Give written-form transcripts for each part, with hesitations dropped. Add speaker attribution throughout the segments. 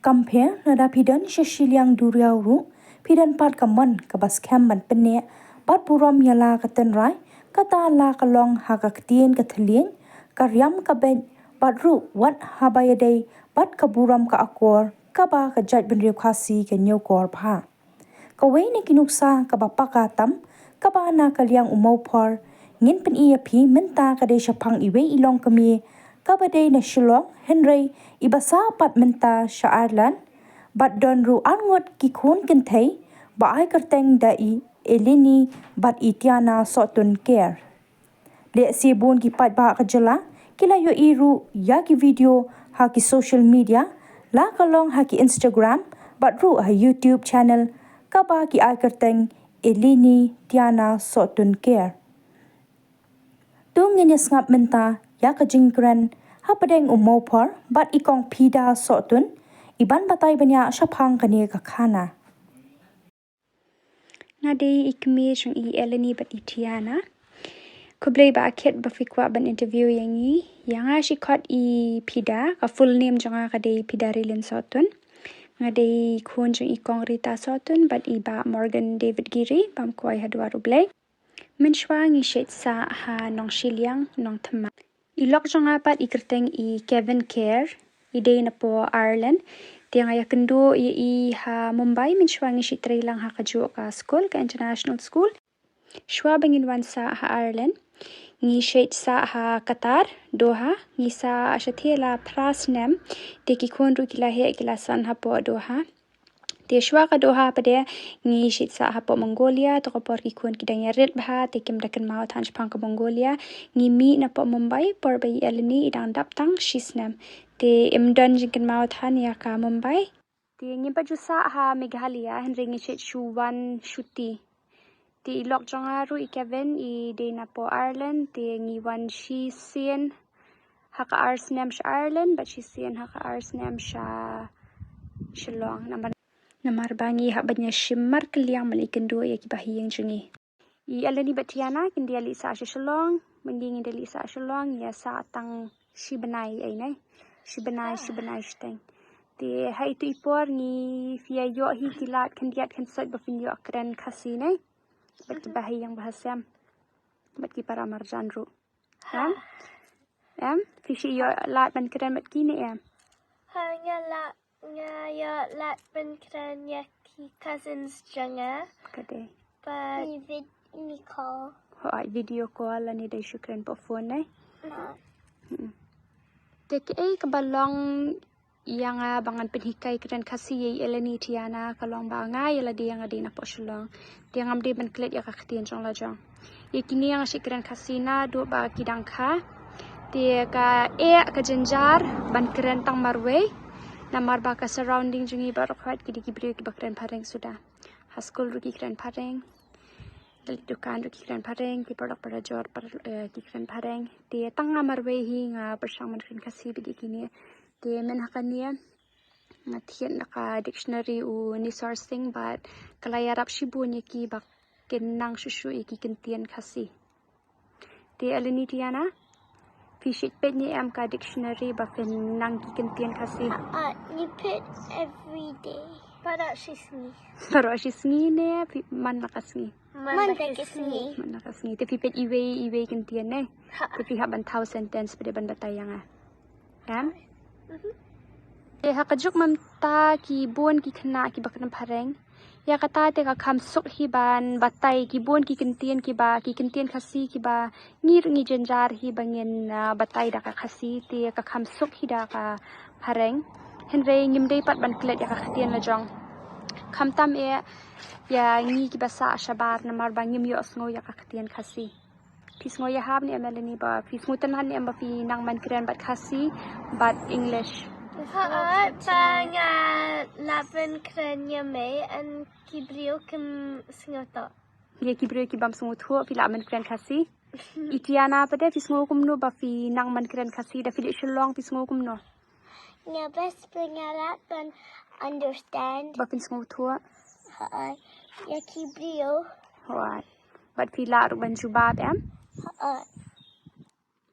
Speaker 1: Kampe nada pidan shiliang duriau ru pidan pat kaman kabas kem ban penne pat puram yala katenrai kata la kalong hakaktien kathlien karyam kaben pat ru wat habayade pat kaburam ka akor kaba kajat benriu khasi kenyo kor pha kawai ni kinuksa kaba pakatam kaba na kalyang umau por ngin pen iya phi menta kade shapang iwe ilong kami kabade na shilong hynrei ibasa pat menta sha Ireland bat don ru angot ki khun ken thei ba ai kerteng da I elini bat elenitianakerrsohtun care le si bun ki pat ba kajala kila yo iru ya ki video ha ki social media la kalong ha ki Instagram bat ru ha YouTube channel kaba ki ai kerteng elenitianakerrsohtun care tung ngin ngap menta ya ka jingkren hapadeng umau por bat ikong Phida sohtun iban batay banya shapang kani ka khana
Speaker 2: ngade ikme jung I eleni bat itiana kublei ba khet ba fikwa ban interview yangi yanga shi khot I Phida ka full name jonga kade Phida elenitianakerrsohtun ngade khun jung ikong rita sohtun bat iba Morgan David Giri bam koi hadwa rublei menshwa ngi shet sa ha nong shiliang nong thama ilok jonga pat ikerteng I Kevin care ide na po Ireland tiang aya kendo I ha Mumbai menshwa ngi shitrei lang ha kaju ka school ka international school shwa bangin wan sa ha Ireland ngi shet sa ha Qatar Doha ngi sa ashathela prasnem te ki khon ru kila he kila san ha po Doha te shwa ka Doha pade ngi shit sa ha po Mongolia to ko por ki khon kidang ya red bha te kim dakan mau than pang ka Mongolia ngi mi na po Mumbai por bai eleni idang dap tang shisnam te imdan jinkan mau than ya ka Mumbai te ngi ba ju sa ha Meghalaya hynrei ngi shet shuwan shuti te ilok jonga ru I Kevin I de na po Ireland te ngi wan shi sien ha ka arsnam sha Ireland but shi sien ha ka arsnam sha Shillong namar bangi ha banya shimmar keliang malikendo ya ki bahiyang jungi I eleni batiana kin dia li sa Shillong mending dia li sa Shillong ya sa tang shibanai ai nai shibanai steng te hai tu ipor ni fia yo hi kilat khyndiat khensat ba fin yo kren khasi nai bat ki bahiyang bahasam bat ki para marjan ru em fishi yo lat ban kren bat ki ne em
Speaker 3: hanya ya lat ben kren ya ki cousins janga
Speaker 2: kade
Speaker 3: but ni call
Speaker 2: ho ai video call ani dai shukran po phone nai te ke ka balong yang bangan pen hikai kren khasi ye elenitiana kalong ba nga yala de yang ade na po shulong te ngam de ban klet ya ka khtien jong la jong ye kini yang shi kren khasi na do ba kidang kha te ka ka jenjar ban kren tang marwe namar ba ka surrounding jungi ba rakhwat ki bre ki bakren phareng suda ha school ru ki kren phareng dal dukan ru ki kren phareng ki product para jor par ki kren phareng te tanga marwe hi nga persang man kren khasi bi dikini te men hakania ngathien ka dictionary u ni sourcing but kalayarap shibun ye ki bak kenang shushu ye ki kentien khasi te elenitiana Fishit pet ni am ka dictionary ba fen nang ki kentien khasi
Speaker 3: you put every day para
Speaker 2: shisni ne man lakasni
Speaker 3: man kisni
Speaker 2: man lakasni te fi pet iwe kentien ne te fi ha ban thau sentence pede ban batayanga ham e ha kajuk mam ta ki bon ki khna ki bakram phareng ya kata te ka kham suk hi ban batai ki bon ki kentien khasi ki ba ngir ngi jenjar hi bangin batai da ka khasi te ka kham suk hi da ka phareng hynrei ngim dei pat ban klet ya ka khtien la jong kham tam e ya ngi ki basa shabar namar ba ngim yo sngo ya ka khtien khasi pisngo ya hab ni emeleni ba pisngo tanan em ba fi nang man kren bat khasi but English
Speaker 3: Tanga laban krenya me and kibrio kim singoto.
Speaker 2: Ye kibrio ki bam sungut ho fi laban kren khasi. Itiana pade fi sungo kumno ba fi nang man kren khasi da fi shillong fi sungo kumno.
Speaker 3: Nga best pengarat ban understand.
Speaker 2: Ba fi sungut ho.
Speaker 3: Ya kibrio.
Speaker 2: Hoat. Bat fi la ru ban jubab em.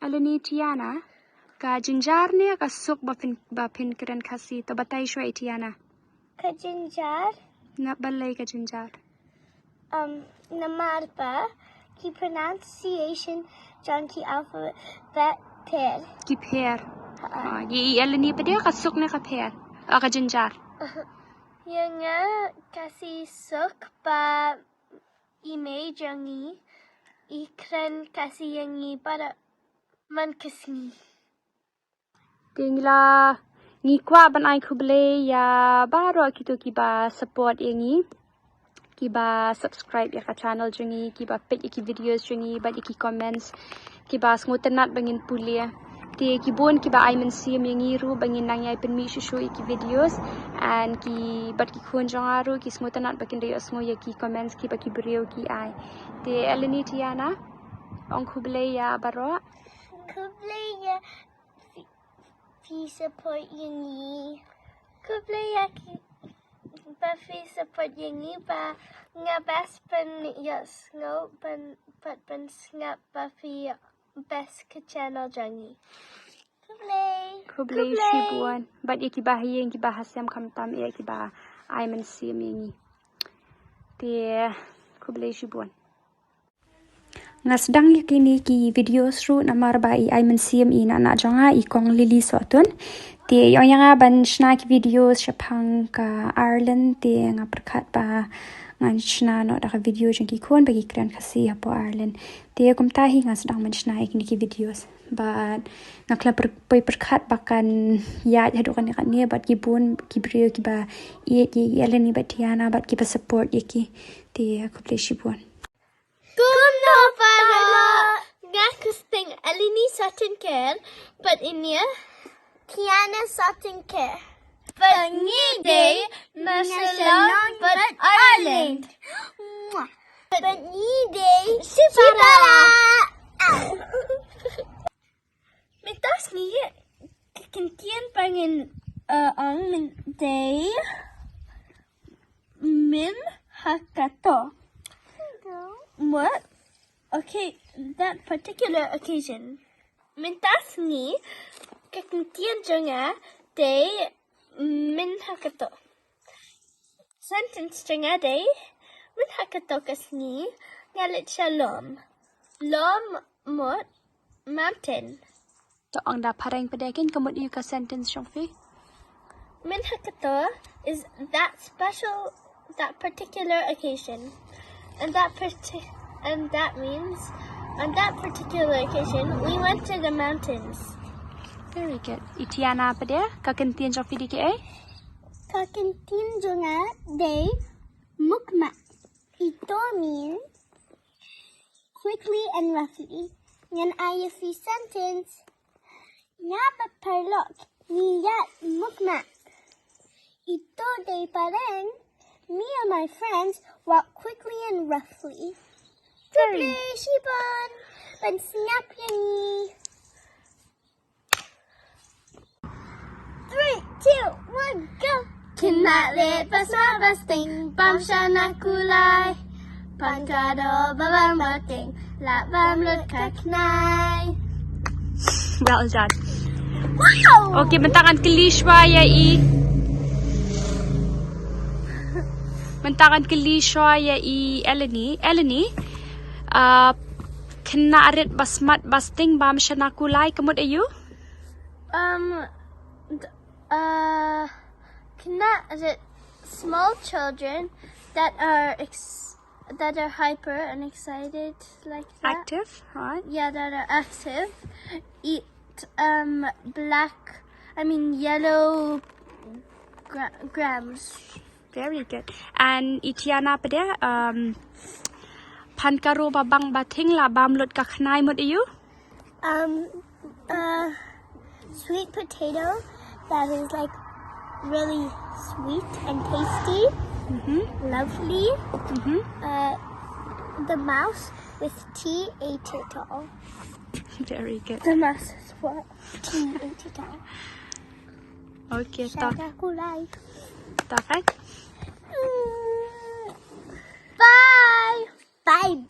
Speaker 2: Elenitiana Ka jinjar ni ka suk bapin kren khasi to batai shwa itiana.
Speaker 3: Khyndiat.
Speaker 2: Na balai ka jinjar.
Speaker 3: Namarpa. Ki pronunciation John ki alphabet pair.
Speaker 2: Ki per. Ye eleni pada ka suk ni ka per. Ka jinjar.
Speaker 3: Yang kasi suk ba image yangi ikren kasi yangi para man kasni.
Speaker 2: Tingla ngi kwa ban ai kuble ya baro kito kiba support yangi. Kiba subscribe ya ka channel jungi kiba pet iki videos jungi bat iki comments kiba smutenat bangin pulia. Ti kibon kiba ai men sim yangi ru bangin nang yai pen mi show iki videos and ki bat ki khun jongaru ki smutenat bakin de osmo ya ki comments kiba ki brio ki ai. Ti elenitiana ong kuble ya baro.
Speaker 3: Kuble ya fi support yangi. Kuble ya ki ba fi support yangi ba nga best pen yes no pen pat pen snap ba fi best ke channel jangi.
Speaker 2: Kuble shibuan bat iki bahiyeng ki bahasam kamtam ya ki ba ai men sim yangi. Ti kuble shibuan. Ngasdang yakini ki video sru namar bai ai men sim ina na jonga ikong lili sotun. Ti yoyanga ban shna ki videos shapang ka Ireland ti nga perkat ba ngan shna no da video jeng ki khun bagi kren khasi hapo Ireland. Ti kum tahi ngasdang man shna ikini ki videos. But ngakla perkat bakan ya hadukan kan ni bat ki bun ki brio ki ba ye eleni batiana bat ki ba support yeki ti kuble shibuan.
Speaker 3: Kumno para ngakusting elenitianakerrsohtun care, but inia Tiana Sutton care. But day nasalong but Ireland. But day Phida. Mitas ni kentian pangin ang day min hakato. What? Okay, that particular occasion. Mintas ni kakentian jonga day min hakato. Sentence jonga day min hakato kasni ngalit shalom. Lom mot mountain.
Speaker 2: To ang da parang padakin kamot yu ka sentence jong fi.
Speaker 3: Min hakato is that special, that particular occasion. And that means on that particular occasion we went to the mountains.
Speaker 2: Very good. Itiana apa dia? Kakentian jong fi diki eh?
Speaker 3: Kakentin jonga day mukma. Ito means quickly and roughly. Yan ayafi sentence. Nga baparlok niyat mukma. Ito day pareng. Me and my friends walk quickly and roughly. Quickly, Shibon, and snap yangi. 3, 2, 1, go! Kinatlit pasma basting, pamshana kulay. Pankado babang bating, labam lut kaknay.
Speaker 2: Well done.
Speaker 3: Wow!
Speaker 2: Okay, bentangan kelishwa ya i. Mentangan kelishwa ya i Eleni. Kena arit basmat basting bam shanakulai kemut ayu?
Speaker 3: Kena small children that are hyper and excited like that.
Speaker 2: Active, right?
Speaker 3: Yeah, that are active. Eat yellow grams.
Speaker 2: Very good. And itiana apa dia? Pankaro babang bating la bam lut kaknai mut ayu?
Speaker 3: Sweet potato that is like really sweet and tasty. Lovely. The mouse with tea ate it all.
Speaker 2: Very good.
Speaker 3: The mouse is what? Tea ate it all.
Speaker 2: Okay, tak.
Speaker 3: Shadakulai.
Speaker 2: Tak.
Speaker 3: Bye. Bye.